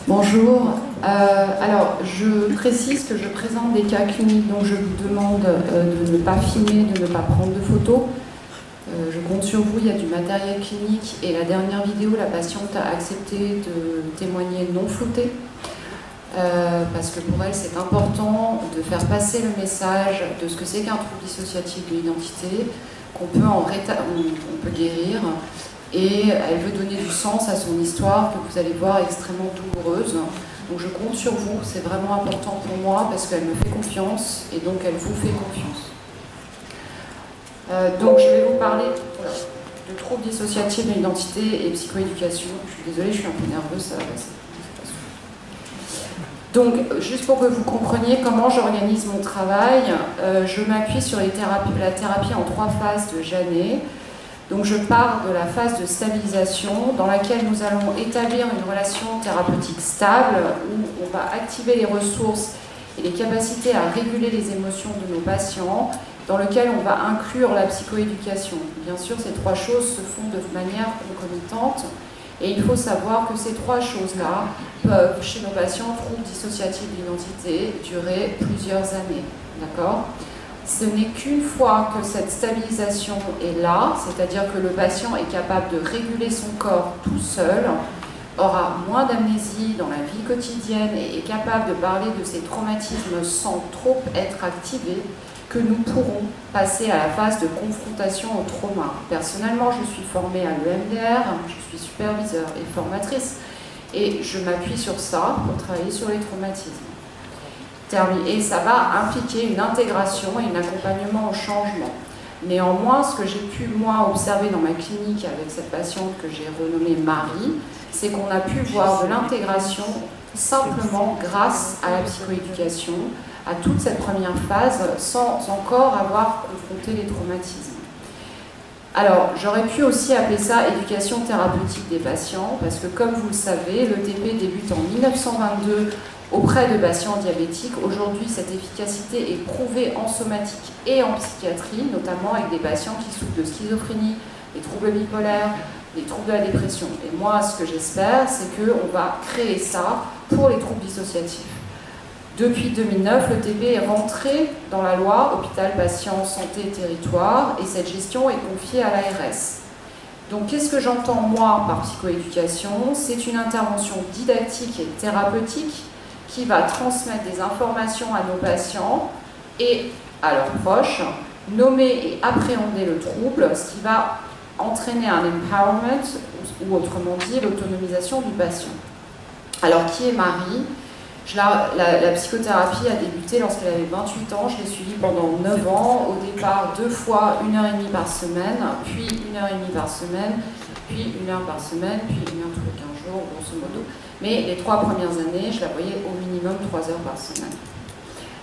Bonjour. Alors, je précise que je présente des cas cliniques, donc je vous demande de ne pas filmer, de ne pas prendre de photos. Je compte sur vous, il y a du matériel clinique et la dernière vidéo, la patiente a accepté de témoigner non floutée parce que pour elle, c'est important de faire passer le message de ce que c'est qu'un trouble dissociatif de l'identité, qu'on peut, on peut guérir. Et elle veut donner du sens à son histoire que vous allez voir extrêmement douloureuse. Donc je compte sur vous, c'est vraiment important pour moi parce qu'elle me fait confiance et donc elle vous fait confiance. Donc je vais vous parler de troubles dissociatifs de l'identité et psychoéducation. Je suis désolée, je suis un peu nerveuse, ça va passer. Donc, juste pour que vous compreniez comment j'organise mon travail, je m'appuie sur la thérapie en 3 phases de Janet. Donc je pars de la phase de stabilisation dans laquelle nous allons établir une relation thérapeutique stable où on va activer les ressources et les capacités à réguler les émotions de nos patients, dans lequel on va inclure la psychoéducation. Bien sûr, ces 3 choses se font de manière concomitante et il faut savoir que ces 3 choses-là peuvent, chez nos patients troubles dissociatifs d'identité, durer plusieurs années. D'accord ? Ce n'est qu'une fois que cette stabilisation est là, c'est-à-dire que le patient est capable de réguler son corps tout seul, aura moins d'amnésie dans la vie quotidienne et est capable de parler de ses traumatismes sans trop être activé, que nous pourrons passer à la phase de confrontation au trauma. Personnellement, je suis formée à l'EMDR, je suis superviseure et formatrice, et je m'appuie sur ça pour travailler sur les traumatismes. Et ça va impliquer une intégration et un accompagnement au changement. Néanmoins, ce que j'ai pu, moi, observer dans ma clinique avec cette patiente que j'ai renommée Marie, c'est qu'on a pu voir de l'intégration simplement grâce à la psychoéducation, à toute cette première phase, sans encore avoir confronté les traumatismes. Alors, j'aurais pu aussi appeler ça éducation thérapeutique des patients, parce que comme vous le savez, l'ETP débute en 1922 auprès de patients diabétiques. Aujourd'hui, cette efficacité est prouvée en somatique et en psychiatrie, notamment avec des patients qui souffrent de schizophrénie, des troubles bipolaires, des troubles de la dépression. Et moi, ce que j'espère, c'est qu'on va créer ça pour les troubles dissociatifs. Depuis 2009, l'ETP est rentré dans la loi Hôpital Patient Santé Territoire et cette gestion est confiée à l'ARS. Donc, qu'est-ce que j'entends moi par psychoéducation? C'est une intervention didactique et thérapeutique qui va transmettre des informations à nos patients et à leurs proches, nommer et appréhender le trouble, ce qui va entraîner un empowerment, ou autrement dit, l'autonomisation du patient. Alors, qui est Marie? La psychothérapie a débuté lorsqu'elle avait 28 ans, je l'ai suivie pendant 9 ans, au départ 2 fois 1h30 par semaine, puis 1h30 par semaine, puis 1 heure par semaine, puis 1 heure tous les 15 jours, grosso modo. Mais les 3 premières années, je la voyais au minimum 3 heures par semaine.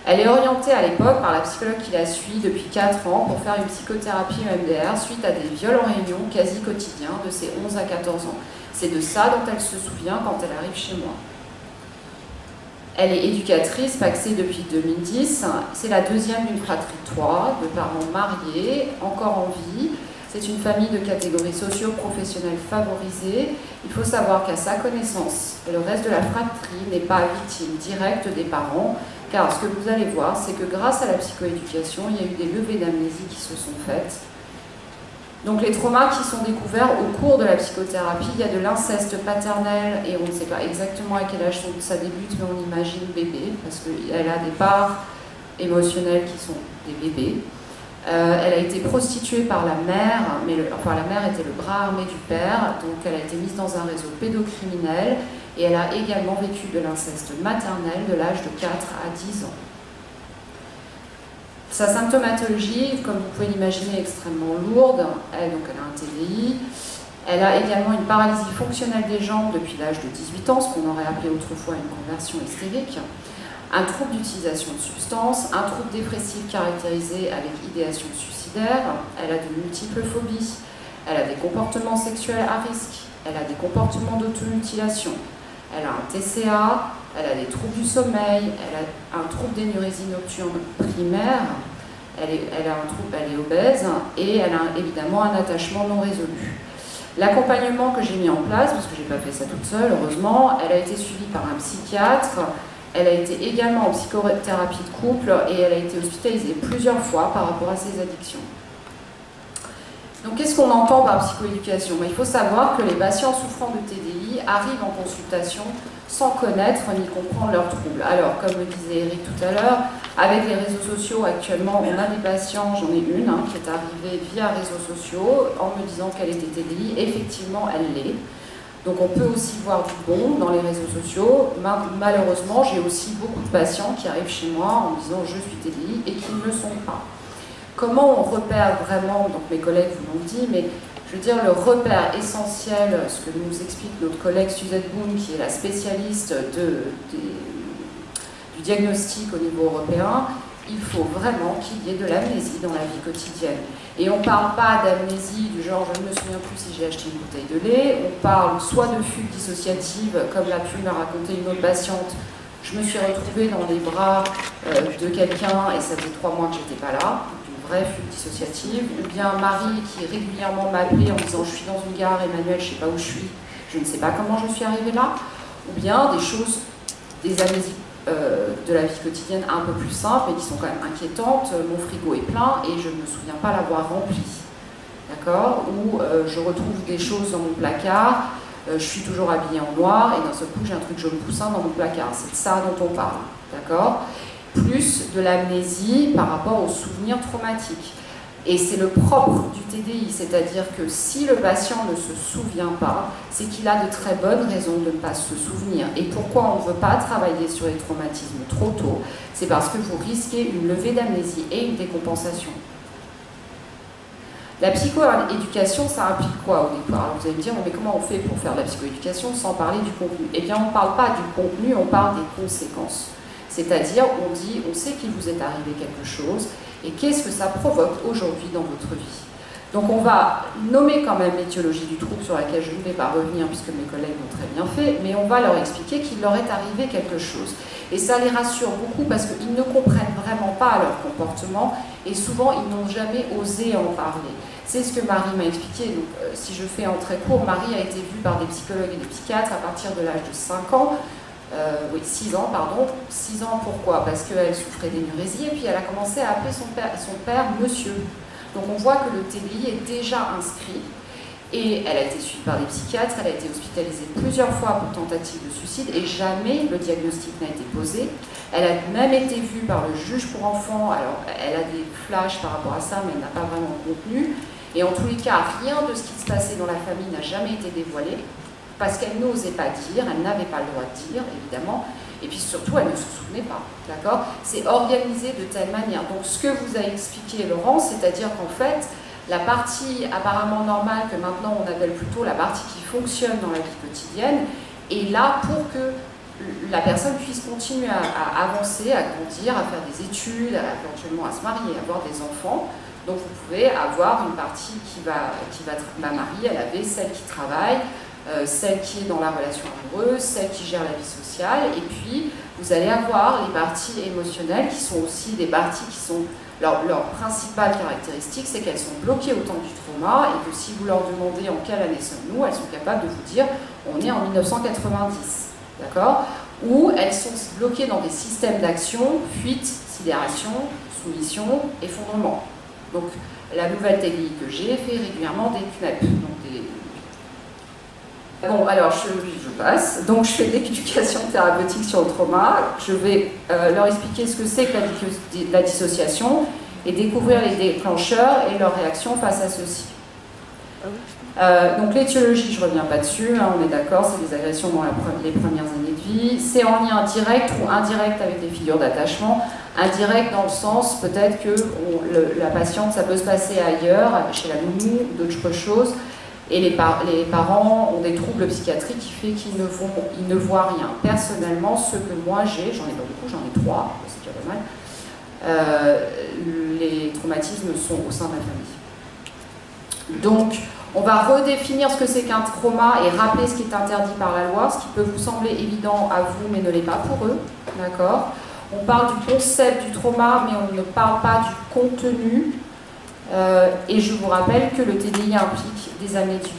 Elle est orientée à l'époque par la psychologue qui la suit depuis 4 ans pour faire une psychothérapie EMDR suite à des viols en réunion quasi quotidiens de ses 11 à 14 ans. C'est de ça dont elle se souvient quand elle arrive chez moi. Elle est éducatrice, paxée depuis 2010. C'est la deuxième d'une fratrie de 3, de parents mariés, encore en vie. C'est une famille de catégorie socio-professionnelle favorisée. Il faut savoir qu'à sa connaissance, le reste de la fratrie n'est pas victime directe des parents, car ce que vous allez voir, c'est que grâce à la psychoéducation, il y a eu des levées d'amnésie qui se sont faites. Donc les traumas qui sont découverts au cours de la psychothérapie, il y a de l'inceste paternel et on ne sait pas exactement à quel âge ça débute, mais on imagine bébé, parce qu'elle a des parts émotionnelles qui sont des bébés. Elle a été prostituée par la mère, mais la mère était le bras armé du père, donc elle a été mise dans un réseau pédocriminel et elle a également vécu de l'inceste maternel de l'âge de 4 à 10 ans. Sa symptomatologie, comme vous pouvez l'imaginer, est extrêmement lourde. Elle a un TDI. Elle a également une paralysie fonctionnelle des jambes depuis l'âge de 18 ans, ce qu'on aurait appelé autrefois une conversion hystérique. Un trouble d'utilisation de substances, un trouble dépressif caractérisé avec idéation suicidaire. Elle a de multiples phobies. Elle a des comportements sexuels à risque. Elle a des comportements d'automutilation. Elle a un TCA. Elle a des troubles du sommeil, elle a un trouble d'énurésie nocturne primaire, elle est obèse et elle a évidemment un attachement non résolu. L'accompagnement que j'ai mis en place, parce que je n'ai pas fait ça toute seule, heureusement, elle a été suivie par un psychiatre, elle a été également en psychothérapie de couple et elle a été hospitalisée plusieurs fois par rapport à ses addictions. Donc qu'est-ce qu'on entend par psychoéducation? Il faut savoir que les patients souffrant de TDI arrivent en consultation sans connaître ni comprendre leurs troubles. Alors, comme le disait Eric tout à l'heure, avec les réseaux sociaux actuellement, on a des patients, j'en ai une qui est arrivée via réseaux sociaux en me disant qu'elle était TDI. Effectivement, elle l'est. Donc on peut aussi voir du bon dans les réseaux sociaux. Malheureusement, j'ai aussi beaucoup de patients qui arrivent chez moi en me disant je suis TDI et qui ne le sont pas. Comment on repère vraiment, donc mes collègues vous l'ont dit, mais je veux dire le repère essentiel, ce que nous explique notre collègue Suzette Boone, qui est la spécialiste du diagnostic au niveau européen, il faut vraiment qu'il y ait de l'amnésie dans la vie quotidienne. Et on ne parle pas d'amnésie du genre je ne me souviens plus si j'ai acheté une bouteille de lait, on parle soit de fugue dissociative, comme l'a pu me raconter une autre patiente, je me suis retrouvée dans les bras de quelqu'un et ça faisait 3 mois que j'étais pas là, une vraie fugue dissociative, ou bien Marie qui régulièrement m'appelait en disant je suis dans une gare, Emmanuel, je ne sais pas où je suis, je ne sais pas comment je suis arrivée là, ou bien des choses, des amnésies de la vie quotidienne un peu plus simples, mais qui sont quand même inquiétantes. Mon frigo est plein et je ne me souviens pas l'avoir rempli. D'accord? Ou je retrouve des choses dans mon placard, je suis toujours habillée en noir et d'un seul coup j'ai un truc jaune poussin dans mon placard. C'est de ça dont on parle. D'accord? Plus de l'amnésie par rapport aux souvenirs traumatiques. Et c'est le propre du TDI, c'est-à-dire que si le patient ne se souvient pas, c'est qu'il a de très bonnes raisons de ne pas se souvenir. Et pourquoi on ne veut pas travailler sur les traumatismes trop tôt? C'est parce que vous risquez une levée d'amnésie et une décompensation. La psychoéducation, ça implique quoi au départ? Alors vous allez me dire, mais comment on fait pour faire de la psychoéducation sans parler du contenu? Eh bien, on ne parle pas du contenu, on parle des conséquences. C'est-à-dire, on dit, on sait qu'il vous est arrivé quelque chose, et qu'est-ce que ça provoque aujourd'hui dans votre vie? Donc on va nommer quand même l'étiologie du trouble sur laquelle je ne vais pas revenir puisque mes collègues l'ont très bien fait, mais on va leur expliquer qu'il leur est arrivé quelque chose. Et ça les rassure beaucoup parce qu'ils ne comprennent vraiment pas leur comportement et souvent ils n'ont jamais osé en parler. C'est ce que Marie m'a expliqué. Donc, si je fais en très court, Marie a été vue par des psychologues et des psychiatres à partir de l'âge de 5 ans. Oui, 6 ans, pardon. 6 ans, pourquoi? Parce qu'elle souffrait d'énurésie et puis elle a commencé à appeler son père monsieur. Donc on voit que le TDI est déjà inscrit et elle a été suivie par des psychiatres, elle a été hospitalisée plusieurs fois pour tentative de suicide et jamais le diagnostic n'a été posé. Elle a même été vue par le juge pour enfants, alors elle a des flashs par rapport à ça mais elle n'a pas vraiment de contenu. Et en tous les cas, rien de ce qui se passait dans la famille n'a jamais été dévoilé. Parce qu'elle n'osait pas dire, elle n'avait pas le droit de dire, évidemment, et puis surtout, elle ne se souvenait pas, d'accord? C'est organisé de telle manière. Donc, ce que vous a expliqué Laurence, c'est-à-dire qu'en fait, la partie apparemment normale, que maintenant on appelle plutôt la partie qui fonctionne dans la vie quotidienne, est là pour que la personne puisse continuer à avancer, à grandir, à faire des études, éventuellement à se marier, à avoir des enfants. Donc, vous pouvez avoir une partie qui va ma Marie, elle avait celle qui travaille, celle qui est dans la relation amoureuse, celle qui gère la vie sociale, et puis vous allez avoir les parties émotionnelles qui sont aussi des parties qui sont leur principale caractéristique, c'est qu'elles sont bloquées au temps du trauma et que si vous leur demandez en quelle année sommes-nous, elles sont capables de vous dire on est en 1990, d'accord? Ou elles sont bloquées dans des systèmes d'action, fuite, sidération, soumission, effondrement. Donc la nouvelle TDI que j'ai fait régulièrement des CNEP, donc des... Bon, alors je passe. Donc je fais de l'éducation thérapeutique sur le trauma. Je vais leur expliquer ce que c'est que la dissociation et découvrir les déclencheurs et leurs réactions face à ceci. Donc l'étiologie, je ne reviens pas dessus, hein, on est d'accord, c'est des agressions dans les premières années de vie. C'est en lien direct ou indirect avec des figures d'attachement. Indirect dans le sens, peut-être que la patiente, ça peut se passer ailleurs, chez la nounou, d'autres choses. Et les parents ont des troubles psychiatriques qui fait qu'ils ne voient rien. Personnellement, ce que moi j'ai, j'en ai pas beaucoup, j'en ai 3, c'est déjà pas mal, les traumatismes sont au sein de la famille. Donc, on va redéfinir ce que c'est qu'un trauma et rappeler ce qui est interdit par la loi, ce qui peut vous sembler évident à vous, mais ne l'est pas pour eux, d'accord? On parle du concept du trauma, mais on ne parle pas du contenu. Et je vous rappelle que le TDI implique des amnésies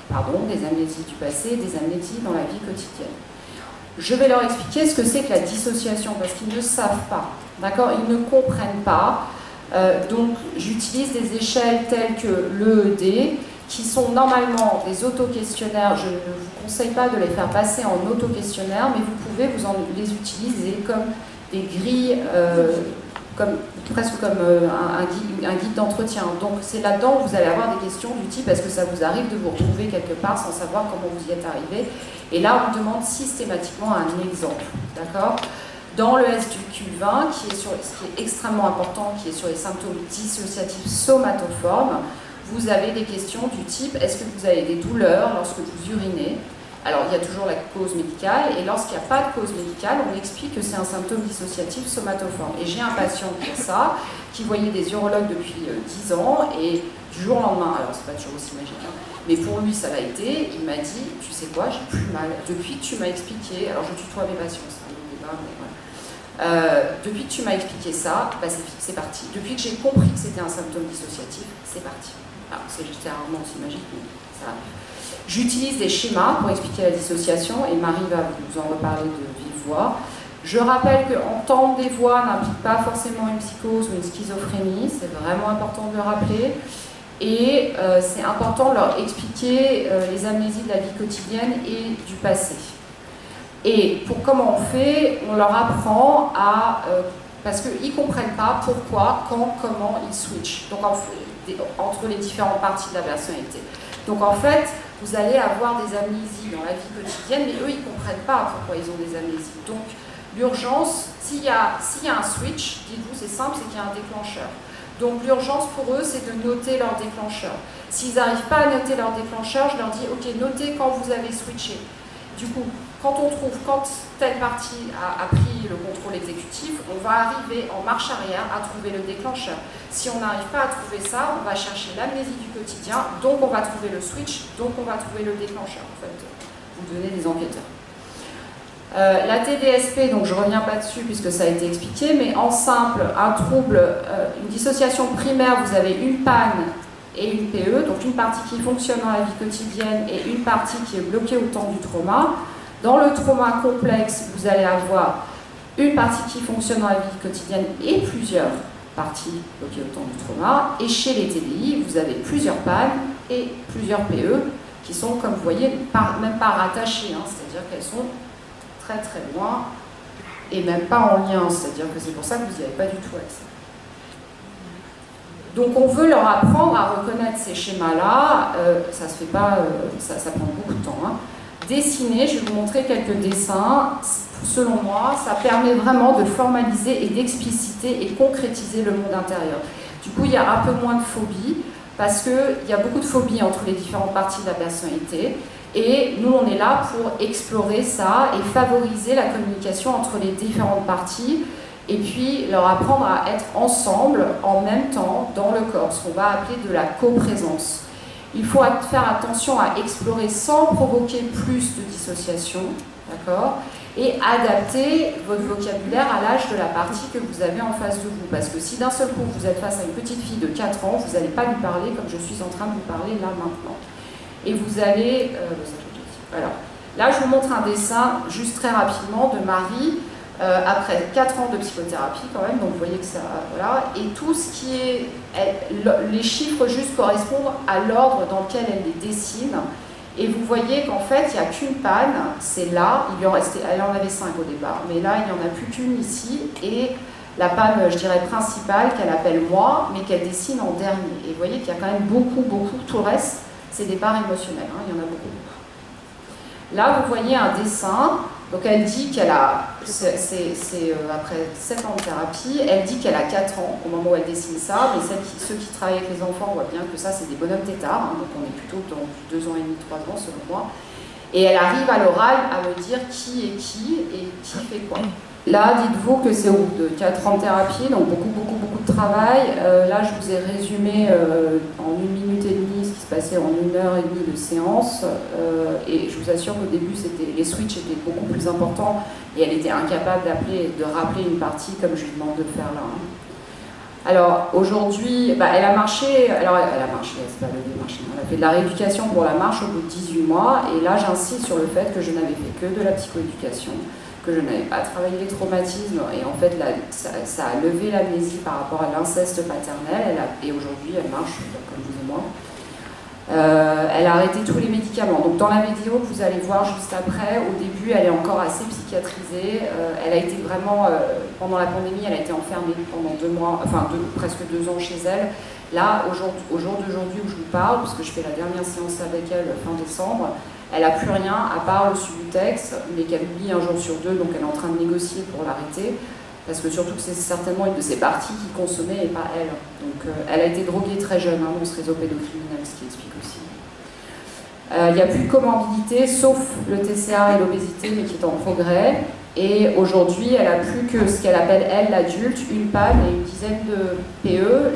pardon, des amnésies du passé, des amnésies dans la vie quotidienne. Je vais leur expliquer ce que c'est que la dissociation, parce qu'ils ne savent pas, d'accord, ils ne comprennent pas. Donc j'utilise des échelles telles que l'EED, qui sont normalement des auto-questionnaires. Je ne vous conseille pas de les faire passer en auto-questionnaire, mais vous pouvez les utiliser comme des grilles, presque comme un guide d'entretien. Donc c'est là-dedans que vous allez avoir des questions du type est-ce que ça vous arrive de vous retrouver quelque part sans savoir comment vous y êtes arrivé. Et là on demande systématiquement un exemple, d'accord. Dans le SQ20, ce qui est extrêmement important, qui est sur les symptômes dissociatifs somatoformes, vous avez des questions du type est-ce que vous avez des douleurs lorsque vous urinez? Alors, il y a toujours la cause médicale, et lorsqu'il n'y a pas de cause médicale, on explique que c'est un symptôme dissociatif somatoforme. Et j'ai un patient qui a ça, qui voyait des urologues depuis 10 ans, et du jour au lendemain, alors c'est pas toujours aussi magique, hein, mais pour lui ça l'a été, il m'a dit, tu sais quoi, j'ai plus mal. Depuis que tu m'as expliqué, alors je tutoie mes patients, c'est un autre débat, mais voilà. Depuis que tu m'as expliqué ça, bah c'est parti. Depuis que j'ai compris que c'était un symptôme dissociatif, c'est parti. Alors, c'est rarement aussi magique, mais ça arrive. J'utilise des schémas pour expliquer la dissociation, et Marie va vous en reparler de vive voix. Je rappelle qu'entendre des voix n'implique pas forcément une psychose ou une schizophrénie, c'est vraiment important de le rappeler. Et c'est important de leur expliquer les amnésies de la vie quotidienne et du passé. Et pour comment on fait, on leur apprend à... parce qu'ils ne comprennent pas pourquoi, quand, comment ils switchent donc, entre les différentes parties de la personnalité. Donc en fait, vous allez avoir des amnésies dans la vie quotidienne, mais eux, ils ne comprennent pas pourquoi ils ont des amnésies. Donc l'urgence, s'il y a un switch, dites-vous, c'est simple, c'est qu'il y a un déclencheur. Donc l'urgence pour eux, c'est de noter leur déclencheur. S'ils n'arrivent pas à noter leur déclencheur, je leur dis, ok, notez quand vous avez switché. Du coup, quand telle partie a pris le contrôle exécutif, on va arriver en marche arrière à trouver le déclencheur. Si on n'arrive pas à trouver ça, on va chercher l'amnésie du quotidien, donc on va trouver le switch, donc on va trouver le déclencheur. En fait, vous donnez des enquêteurs. La TDSP, donc je ne reviens pas dessus puisque ça a été expliqué, mais en simple, un trouble, une dissociation primaire, vous avez une panne et une PE, donc une partie qui fonctionne dans la vie quotidienne et une partie qui est bloquée au temps du trauma. Dans le trauma complexe, vous allez avoir une partie qui fonctionne dans la vie quotidienne et plusieurs parties bloquées au temps du trauma. Et chez les TDI, vous avez plusieurs pannes et plusieurs PE qui sont, comme vous voyez, même pas rattachées, hein, c'est-à-dire qu'elles sont très très loin et même pas en lien, c'est-à-dire que c'est pour ça que vous n'y avez pas du tout accès. Donc on veut leur apprendre à reconnaître ces schémas-là, ça se fait pas, ça prend beaucoup de temps. Hein. Dessiner, je vais vous montrer quelques dessins, selon moi, ça permet vraiment de formaliser et d'expliciter et concrétiser le monde intérieur. Du coup, il y a un peu moins de phobie, parce qu'il y a beaucoup de phobie entre les différentes parties de la personnalité, et nous, on est là pour explorer ça et favoriser la communication entre les différentes parties, et puis leur apprendre à être ensemble, en même temps, dans le corps, ce qu'on va appeler de la coprésence. Il faut faire attention à explorer sans provoquer plus de dissociation, d'accord, et adapter votre vocabulaire à l'âge de la partie que vous avez en face de vous. Parce que si d'un seul coup vous êtes face à une petite fille de 4 ans, vous n'allez pas lui parler comme je suis en train de vous parler là maintenant. Et vous allez... alors, là, je vous montre un dessin, juste très rapidement, de Marie, après 4 ans de psychothérapie quand même, donc vous voyez que ça... Voilà, et tout ce qui est... les chiffres juste correspondent à l'ordre dans lequel elle les dessine. Et vous voyez qu'en fait, il n'y a qu'une panne, c'est là, elle en avait 5 au départ, mais là, il n'y en a plus qu'une ici, et la panne, je dirais, principale, qu'elle appelle moi, mais qu'elle dessine en dernier. Et vous voyez qu'il y a quand même beaucoup, tout le reste, c'est des parts émotionnelles, hein, il y en a beaucoup. Là, vous voyez un dessin, donc elle dit qu'elle a, après 7 ans de thérapie, elle dit qu'elle a 4 ans au moment où elle dessine ça, mais ceux qui travaillent avec les enfants voient bien que ça c'est des bonhommes têtards, hein, donc on est plutôt dans 2 ans et demi, 3 ans selon moi, et elle arrive à l'oral à me dire qui est qui et qui fait quoi. Là, dites-vous que c'est au bout de 4 ans de thérapie, donc beaucoup de travail. Là, je vous ai résumé en 1 minute et demie ce qui se passait en 1 heure et demie de séance. Et je vous assure qu'au début, les switches étaient beaucoup plus importants et elle était incapable de rappeler une partie comme je lui demande de le faire là. Alors aujourd'hui, elle a marché, elle a marché, c'est pas le marché, elle a fait de la rééducation pour la marche au bout de 18 mois, et là j'insiste sur le fait que je n'avais fait que de la psychoéducation, que je n'avais pas travaillé les traumatismes, et en fait ça a levé l'amnésie par rapport à l'inceste paternel, et aujourd'hui elle marche, comme vous et moi. Elle a arrêté tous les médicaments. Donc dans la vidéo que vous allez voir juste après, au début elle est encore assez psychiatrisée. Elle a été vraiment, pendant la pandémie, elle a été enfermée pendant 2 mois, enfin presque 2 ans chez elle. Là, au jour d'aujourd'hui où je vous parle, puisque je fais la dernière séance avec elle fin décembre, elle n'a plus rien à part le Subutex, mais qu'elle oublie un jour sur 2, donc elle est en train de négocier pour l'arrêter. Parce que surtout que c'est certainement une de ses parties qui consommait et pas elle. Donc elle a été droguée très jeune dans ce réseau pédocriminel, ce qui explique aussi. Il n'y a plus de comorbidité, sauf le TCA et l'obésité, mais qui est en progrès. Et aujourd'hui, elle n'a plus que ce qu'elle appelle, elle, l'adulte, une panne et une dizaine de PE.